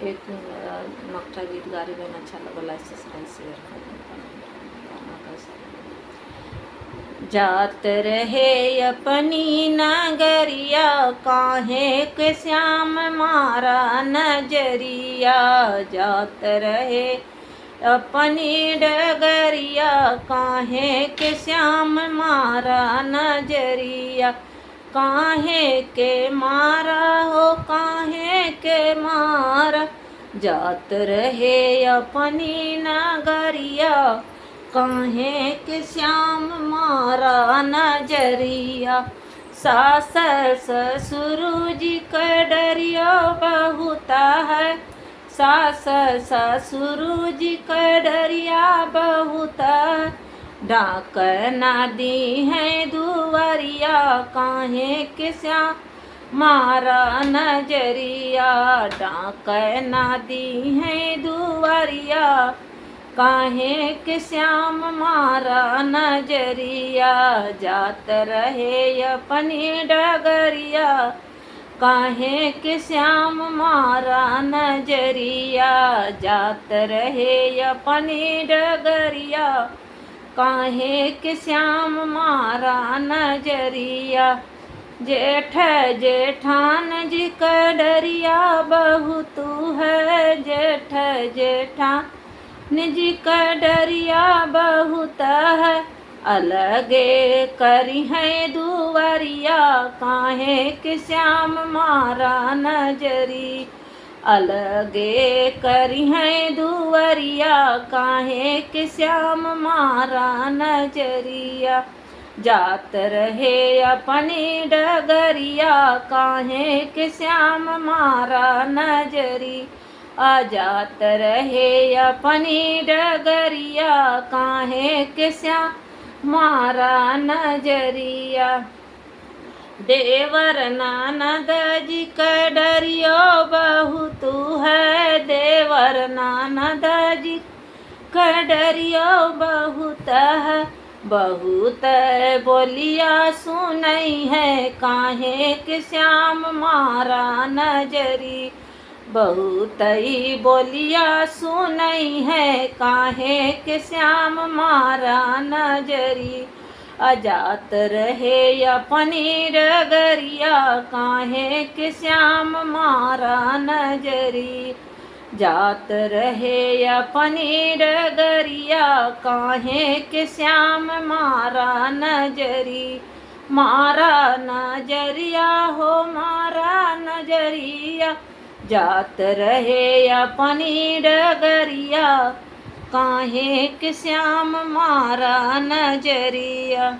एक नकटा गीत गा रही बहन, अच्छा लगा लाइक सब्सक्राइब शेयर करना कैसा। जात रहे अपनी नगरिया, काहे के श्याम मारा नजरिया। जात रहे अपनी डगरिया, काहे के श्याम मारा नजरिया। काहे के मारा हो, काहे के मारा। जात रहे अपनी नगरिया, काहे के श्याम मारा नजरिया। सास ससुर जी का डरिया बहुत है, सास ससुर जी का डरिया बहुत। डाक ना दी है दुआरिया, काहे के श्याम मारा नजरिया। डाक ना दी है दुआरिया, काहे के श्याम मारा नजरिया। जात रहे अपनी डगरिया, काहे के श्याम मारा नजरिया। जात रहे अपनी डगरिया, काहे के श्याम मारा नजरिया। जेठ जेठान जी का डरिया बहुत है, जेठ जेठान जी का डरिया बहुत है। अलगे करी है दुआरिया, काहे के श्याम मारा नजरी। अलगे करी है दुआरिया, काहे के श्याम मारा नजरिया। जात रहे अपनी डगरिया, काहे के श्याम मारा नजरी। जात रहे अपनी डगरिया, काहे के श्याम मारा नजरिया। देवर ननद जी का डरियो बहुत है, देवर ननद जी का डरियो बहुत है। बहुत बोलिया सुनई है, काहे के श्याम मारा नजरी। बहुत ही बोलिया सुनई है, काहे के श्याम मारा नजरी। जात रहे अपनी डगरिया, काहे के श्याम मारा नजरी। जात रहे अपनी डगरिया, काहे के श्याम मारा नजरी। मारा नजरिया हो, मारा नजरिया। जात रहे अपनी डगरिया, काहे के श्याम मारा नजरिया।